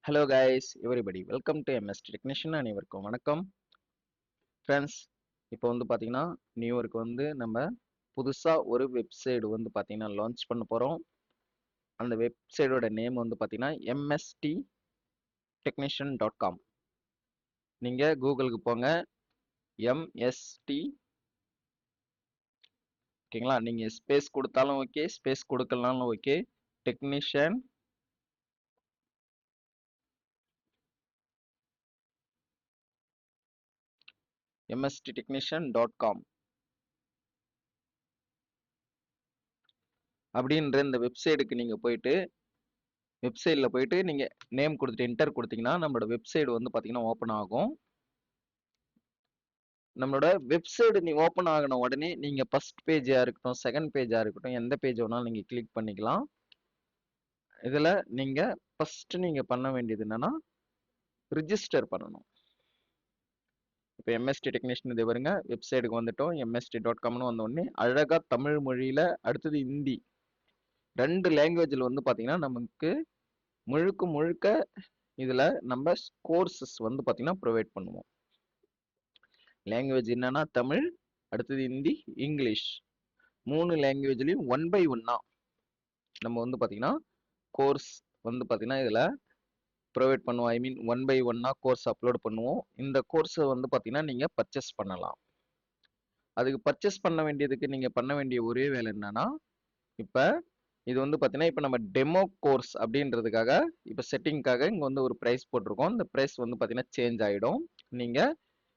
Hello guys everybody welcome to MST technician. அனைவருக்கும் வணக்கம் friends. இப்போ வந்து பார்த்தீங்கன்னா நியூ இயருக்கு வந்து நம்ம புதுசாக ஒரு வெப்சைட் வந்து பார்த்தீங்கன்னா லான்ச் பண்ண போகிறோம். அந்த வெப்சைட்டோட நேம் வந்து பார்த்தீங்கன்னா எம்எஸ்டி டெக்னீஷியன்.com. நீங்கள் கூகுளுக்கு போங்க, எம்எஸ்டி, ஓகேங்களா? நீங்கள் ஸ்பேஸ் கொடுத்தாலும் ஓகே, ஸ்பேஸ் கொடுக்கலனாலும் ஓகே, டெக்னீஷியன் mstTechnician.com அப்படின்ற இந்த வெப்சைட்டுக்கு நீங்கள் போயிட்டு வெப்சைட்டில் போயிட்டு நீங்கள் நேம் கொடுத்துட்டு என்டர் கொடுத்தீங்கன்னா நம்மளோட வெப்சைட் வந்து பார்த்தீங்கன்னா ஓப்பன் ஆகும். நம்மளோட வெப்சைட் நீ ஓப்பன் ஆகின உடனே நீங்கள் ஃபர்ஸ்ட் பேஜாக இருக்கட்டும், செகண்ட் பேஜாக இருக்கட்டும், எந்த பேஜ் வேணாலும் நீங்கள் கிளிக் பண்ணிக்கலாம். இதில் நீங்கள் ஃபர்ஸ்ட் நீங்கள் பண்ண வேண்டியது என்னன்னா ரிஜிஸ்டர் பண்ணணும். இப்போ எம்எஸ்டி டெக்னீஷியன் இது வருங்க, வெப்சைட்டுக்கு வந்துட்டோம். mst.comனு வந்த உடனே அழகாக தமிழ் மொழியில், அடுத்தது ஹிந்தி, 2 லாங்குவேஜில் வந்து பார்த்தீங்கன்னா நமக்கு முழுக்க முழுக்க இதில் நம்ம கோர்சஸ் வந்து பார்த்தீங்கன்னா ப்ரொவைட் பண்ணுவோம். லாங்குவேஜ் என்னன்னா தமிழ், அடுத்தது ஹிந்தி, இங்கிலீஷ், 3 லாங்குவேஜ்லையும் 1 by 1 நம்ம வந்து பார்த்தீங்கன்னா கோர்ஸ் வந்து பார்த்தீங்கன்னா இதில் ப்ரொவைட் பண்ணுவோம். ஐ மீன் 1 by 1 கோர்ஸ் அப்லோட் பண்ணுவோம். இந்த கோர்ஸை வந்து பார்த்தீங்கன்னா நீங்கள் பர்ச்சேஸ் பண்ணலாம். அதுக்கு பர்ச்சேஸ் பண்ண வேண்டியதுக்கு நீங்கள் பண்ண வேண்டிய ஒரே வேலை என்னன்னா, இப்போ இது வந்து பார்த்தீங்கன்னா இப்போ நம்ம டெமோ கோர்ஸ் அப்படின்றதுக்காக இப்போ செட்டிங்காக இங்கே வந்து ஒரு ப்ரைஸ் போட்டிருக்கோம். இந்த ப்ரைஸ் வந்து பார்த்தீங்கன்னா சேஞ்ச் ஆகிடும். நீங்கள்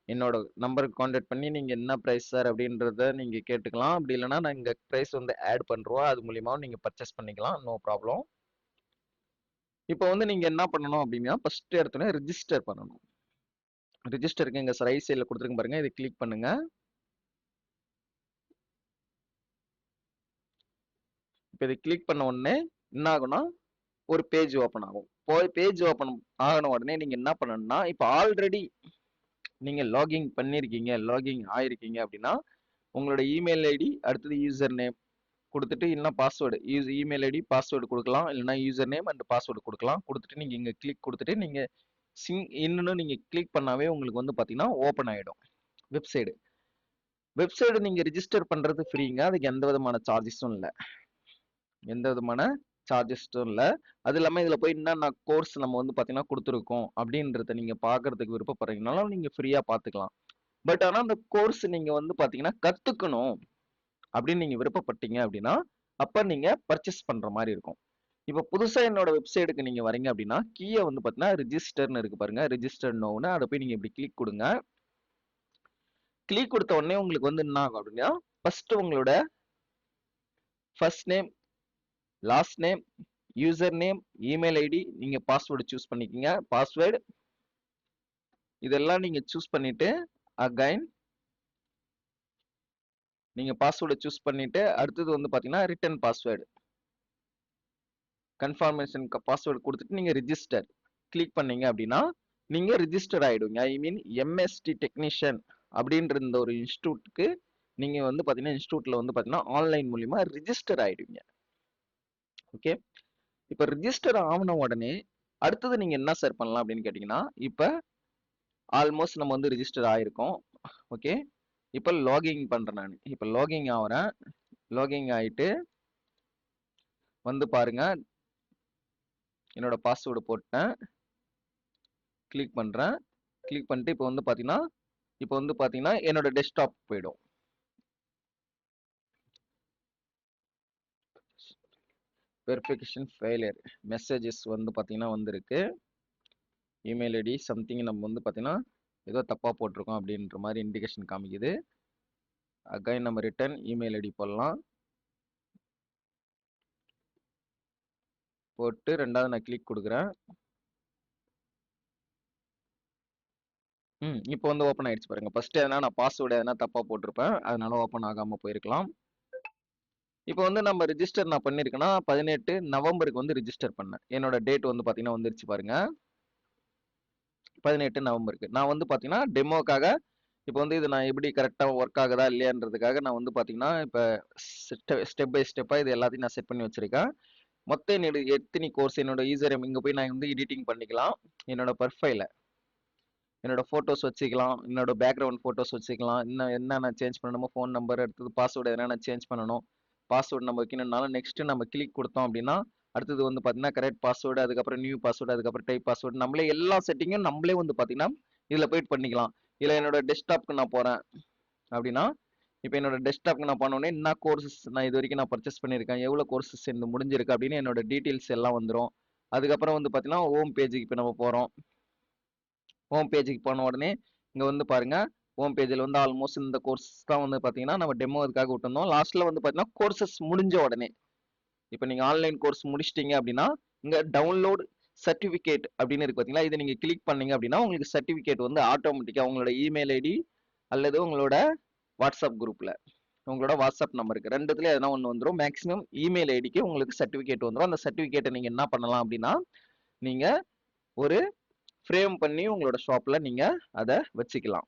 என்னோட நம்பருக்கு கான்டாக்ட் பண்ணி நீங்கள் என்ன ப்ரைஸ் சார் அப்படின்றத நீங்கள் கேட்டுக்கலாம். அப்படி இல்லைன்னா நான் இங்கே ப்ரைஸ் வந்து ஆட் பண்ணுறோம், அது மூலியமாகவும் நீங்கள் பர்ச்சேஸ் பண்ணிக்கலாம், நோ ப்ராப்ளம். இப்போ வந்து நீங்கள் என்ன பண்ணணும் அப்படின்னா ஃபர்ஸ்ட் எடுத்தோன்னே ரிஜிஸ்டர் பண்ணணும். ரிஜிஸ்டருக்கு இங்கே ரைட் சைடில் கொடுத்துருங்க பாருங்க, இதை கிளிக் பண்ணுங்க. இப்போ இதை கிளிக் பண்ண உடனே என்ன ஆகும்னா ஒரு பேஜ் ஓப்பன் ஆகும். பேஜ் ஓப்பன் ஆகின உடனே நீங்கள் என்ன பண்ணணும்னா இப்போ ஆல்ரெடி நீங்கள் லாகின் பண்ணியிருக்கீங்க, லாகின் ஆயிருக்கீங்க அப்படின்னா உங்களோட இமெயில் ஐடி, அடுத்தது யூசர் நேம் கொடுத்துட்டு இல்லைனா பாஸ்வேர்டு, இமெயில் ஐடி பாஸ்வேர்டு கொடுக்கலாம், இல்லைனா யூசர் நேம் அண்ட் பாஸ்வேர்டு கொடுக்கலாம். கொடுத்துட்டு நீங்கள் இங்கே கிளிக் கொடுத்துட்டு நீங்கள் இன்னும் நீங்கள் கிளிக் பண்ணாவே உங்களுக்கு வந்து பார்த்தீங்கன்னா ஓப்பன் ஆகிடும் வெப்சைடு. வெப்சைடு நீங்கள் ரிஜிஸ்டர் பண்ணுறது ஃப்ரீங்க, அதுக்கு எந்த விதமான சார்ஜஸும் இல்லை, எந்த விதமான சார்ஜஸும் இல்லை. அது இல்லாமல் இதில் போய் என்னென்ன கோர்ஸ் நம்ம வந்து பார்த்தீங்கன்னா கொடுத்துருக்கோம் அப்படின்றத நீங்கள் பார்க்கறதுக்கு விருப்பப்படுறீங்கனாலும் நீங்கள் ஃப்ரீயாக பார்த்துக்கலாம். பட் ஆனால் அந்த கோர்ஸ் நீங்கள் வந்து பார்த்தீங்கன்னா கற்றுக்கணும் அப்படின்னு நீங்கள் விருப்பப்பட்டீங்க அப்படின்னா அப்போ நீங்கள் பர்ச்சேஸ் பண்ணுற மாதிரி இருக்கும். இப்போ புதுசாக என்னோட வெப்சைட்டுக்கு நீங்கள் வரீங்க அப்படின்னா கீழே வந்து பார்த்தீங்கன்னா ரிஜிஸ்டர்னு இருக்கு பாருங்க, ரிஜிஸ்டர் நோன்னு அதை போய் நீங்கள் இப்படி கிளிக் கொடுங்க. கிளிக் கொடுத்த உடனே உங்களுக்கு வந்து என்ன ஆகும் அப்படின்னா ஃபர்ஸ்ட் உங்களோட first name, last name, user name, email ID, நீங்கள் பாஸ்வேர்டு சூஸ் பண்ணிக்கோங்க. பாஸ்வேர்டு இதெல்லாம் நீங்கள் சூஸ் பண்ணிட்டு அகைன் நீங்கள் பாஸ்வேர்டை சூஸ் பண்ணிட்டு அடுத்தது வந்து பார்த்தீங்கன்னா ரிட்டன் பாஸ்வேர்டு, கன்ஃபர்மேஷன் பாஸ்வேர்டு கொடுத்துட்டு நீங்கள் ரிஜிஸ்டர் கிளிக் பண்ணீங்க அப்படின்னா நீங்கள் ரிஜிஸ்டர் ஆகிடுவீங்க. ஐ மீன் எம்எஸ்டி டெக்னீஷியன் அப்படின்ற இந்த ஒரு இன்ஸ்டியூட்டுக்கு நீங்கள் வந்து பார்த்தீங்கன்னா இன்ஸ்டியூட்டில் வந்து பார்த்தீங்கன்னா ஆன்லைன் மூலிமா ரிஜிஸ்டர் ஆகிடுவீங்க. ஓகே, இப்போ ரிஜிஸ்டர் ஆன உடனே அடுத்தது நீங்கள் என்ன சார் பண்ணலாம் அப்படின்னு கேட்டிங்கன்னா இப்போ ஆல்மோஸ்ட் நம்ம வந்து ரிஜிஸ்டர் ஆகிருக்கோம். ஓகே, இப்போ லாகிங் பண்ணுறேன். நான் இப்போ லாகிங் ஆகிறேன். லாகிங் ஆகிட்டு வந்து பாருங்க, என்னோட பாஸ்வேர்டு போட்டேன், கிளிக் பண்ணுறேன். கிளிக் பண்ணிட்டு இப்போ வந்து பார்த்தீங்கன்னா என்னோட டெஸ்க்டாப் போயிடும். வெரிஃபிகேஷன் ஃபெயிலியர் மெசேஜஸ் வந்து பார்த்தீங்கன்னா வந்திருக்கு. இமெயில் ஐடி சம்திங் நம்ம வந்து பார்த்தீங்கன்னா ஏதோ தப்பாக போட்டிருக்கோம் அப்படின்ற மாதிரி இண்டிகேஷன் காமிக்குது. அகைன் நம்ம ரிட்டர்ன் இமெயில் ஐடி போடலாம். போட்டு ரெண்டாவது நான் கிளிக் கொடுக்குறேன். இப்போ வந்து ஓப்பன் ஆயிடுச்சு பாருங்க. ஃபர்ஸ்ட் எதனா நான் பாஸ்வேர்டு எதனா தப்பாக போட்டிருப்பேன், அதனால ஓப்பன் ஆகாமல் போயிருக்கலாம். இப்போ வந்து நம்ம ரிஜிஸ்டர் நான் பண்ணியிருக்கேன்னா 18 நவம்பருக்கு வந்து ரிஜிஸ்டர் பண்ணேன். என்னோட டேட் வந்து பார்த்தீங்கன்னா வந்துருச்சு பாருங்க, 18 நவம்பருக்கு. நான் வந்து பார்த்தீங்கன்னா டெமோக்காக இப்போ வந்து இது நான் எப்படி கரெக்டாக ஒர்க் ஆகுதா இல்லையான்றதுக்காக நான் வந்து பார்த்தீங்கன்னா இப்போ ஸ்டெப் பை ஸ்டெப்பாக இது எல்லாத்தையும் நான் செட் பண்ணி வச்சிருக்கேன். மொத்தம் என்னோட எத்தனை கோர்ஸ் என்னோட யூசர் இங்க போய் நான் வந்து எடிட்டிங் பண்ணிக்கலாம். என்னோட ப்ரொஃபைல என்னோட ஃபோட்டோஸ் வச்சுக்கலாம். என்னோட பேக்ரவுண்ட் ஃபோட்டோஸ் வச்சுக்கலாம். இன்னும் என்னென்ன சேஞ்ச் பண்ணணுமோ ஃபோன் நம்பர், அடுத்தது பாஸ்வேர்டு என்னென்ன சேஞ்ச் பண்ணணும். பாஸ்வேர்டு நம்ம வைக்கணும்னாலும் நெக்ஸ்ட் நம்ம கிளிக் கொடுத்தோம் அப்படின்னா அடுத்தது வந்து பார்த்தீங்கன்னா கரெக்ட் பாஸ்வேர்டு, அதுக்கப்புறம் நியூ பாஸ்வேர்டு, அதுக்கப்புறம் டைப் பாஸ்வேர்டு நம்மளே எல்லா செட்டிங்கும் நம்மளே வந்து பார்த்தீங்கன்னா இதில் போயிட்டு பண்ணிக்கலாம். இதில் என்னோட டெஸ்க்டாப்க்கு நான் போகிறேன் அப்படின்னா இப்போ என்னோட டெஸ்க்டாப்க்கு நான் பண்ணோடனே என்ன கோர்சஸ் நான் இது வரைக்கும் நான் பர்ச்சேஸ் பண்ணியிருக்கேன், எவ்வளோ கோர்சஸ் எனக்கு முடிஞ்சிருக்கு அப்படின்னு என்னோட டீட்டெயில்ஸ் எல்லாம் வந்துடும். அதுக்கப்புறம் வந்து பார்த்தீங்கன்னா ஹோம் பேஜுக்கு இப்போ நம்ம போகிறோம். ஹோம் பேஜுக்கு போன உடனே இங்கே வந்து பாருங்க ஹோம் பேஜில் வந்து ஆல்மோஸ்ட் இந்த கோர்ஸ் தான் வந்து பார்த்தீங்கன்னா நம்ம டெமோ இதுக்காக விட்டுருந்தோம். லாஸ்ட்டில் வந்து பார்த்தீங்கன்னா கோர்சஸ் முடிஞ்ச உடனே இப்போ நீங்கள் ஆன்லைன் கோர்ஸ் முடிச்சிட்டீங்க அப்படின்னா இங்கே டவுன்லோட் சர்டிஃபிகேட் அப்படின்னு இருக்கு பார்த்தீங்களா, இதை நீங்கள் கிளிக் பண்ணீங்க அப்படின்னா உங்களுக்கு சர்டிஃபிகேட் வந்து ஆட்டோமேட்டிக்காக உங்களோட இமெயில் ஐடி அல்லது உங்களோட வாட்ஸ்அப் குரூப்பில் உங்களோட வாட்ஸ்அப் நம்பருக்கு ரெண்டுத்துல எதனா ஒன்று வந்துடும். மேக்ஸிமம் இமெயில் ஐடிக்கு உங்களுக்கு சர்டிஃபிகேட் வந்துடும். அந்த சர்டிஃபிகேட்டை நீங்கள் என்ன பண்ணலாம் அப்படின்னா நீங்கள் ஒரு ஃப்ரேம் பண்ணி உங்களோட ஷாப்பில் நீங்கள் அதை வச்சுக்கலாம்.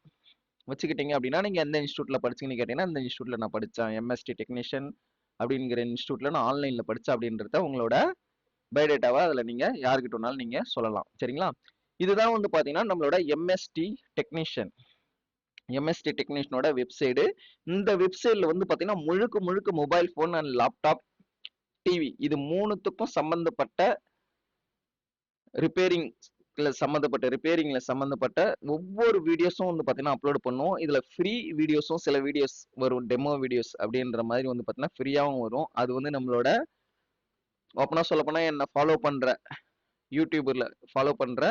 வச்சுக்கிட்டீங்க அப்படின்னா நீங்கள் எந்த இன்ஸ்டியூட்டில் படிச்சீங்கன்னு கேட்டிங்கன்னா இந்த இன்ஸ்டியூட்டில் நான் படித்தேன், எம்எஸ்டி டெக்னீஷியன் அப்படிங்கிற இன்ஸ்டியூட்டில் நான் ஆன்லைனில் படித்தேன் அப்படின்றத உங்களோட பயோடேட்டாவை அதில் நீங்கள் யாருக்கிட்ட வேணாலும் நீங்கள் சொல்லலாம். சரிங்களா? இதுதான் வந்து பார்த்தீங்கன்னா நம்மளோட எம்எஸ்டி டெக்னீஷியன் வெப்சைடு. இந்த வெப்சைட்ல வந்து பார்த்தீங்கன்னா முழுக்க முழுக்க mobile phone and laptop, TV இது மூணுத்துக்கும் சம்பந்தப்பட்ட ரிப்பேரிங்ல சம்பந்தப்பட்ட ஒவ்வொரு வீடியோஸும் வந்து பார்த்தீங்கன்னா அப்லோட் பண்ணுவோம். இதுல ஃப்ரீ வீடியோஸும் சில வீடியோஸ் வரும், டெமோ வீடியோஸ் அப்படின்ற மாதிரி வந்து பார்த்தீங்கன்னா ஃப்ரீயாகவும் வரும். அது வந்து நம்மளோட ஓப்பனா சொல்ல போனா என்ன ஃபாலோ பண்ற யூடியூபர்ல ஃபாலோ பண்ற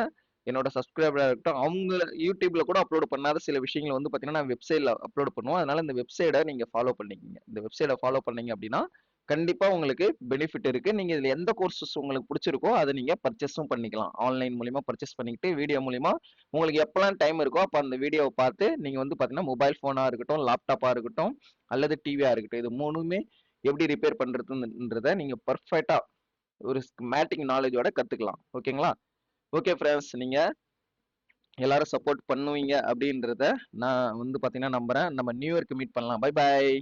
என்னோட சப்ஸ்கிரைபராக இருக்கட்டும், அவங்க யூடியூப்ல கூட அப்லோட் பண்ணாத சில விஷயங்களை வந்து பார்த்தீங்கன்னா நான் வெப்சைட்ல அப்லோட் பண்ணுவோம். அதனால இந்த வெப்சைட்டை நீங்க ஃபாலோ பண்ணிக்கிங்க. இந்த வெப்சைட்டை ஃபாலோ பண்ணீங்க அப்படின்னா கண்டிப்பா உங்களுக்கு பெனிஃபிட் இருக்கு. நீங்க இதுல எந்த கோர்சஸ் உங்களுக்கு பிடிச்சிருக்கோ அதை நீங்க பர்ச்சேஸும் பண்ணிக்கலாம். ஆன்லைன் மூலியமா பர்ச்சேஸ் பண்ணிக்கிட்டு வீடியோ மூலியமா உங்களுக்கு எப்பெல்லாம் டைம் இருக்கோ அப்போ அந்த வீடியோவை பார்த்து நீங்க வந்து பார்த்தீங்கன்னா மொபைல் ஃபோனா இருக்கட்டும், லேப்டாப்பா இருக்கட்டும் அல்லது டிவியா இருக்கட்டும், இது மூணுமே எப்படி ரிப்பேர் பண்றதுன்றத நீங்க பர்ஃபெக்டா ஒரு ஸ்கீமேட்டிக் நாலேஜோட கத்துக்கலாம். ஓகேங்களா? ஓகே ஃப்ரெண்ட்ஸ், நீங்க எல்லாரும் சப்போர்ட் பண்ணுவீங்க அப்படின்றத நான் வந்து பார்த்தீங்கன்னா நம்புறேன். நம்ம நியூ இயர்க்கு மீட் பண்ணலாம். Bye bye.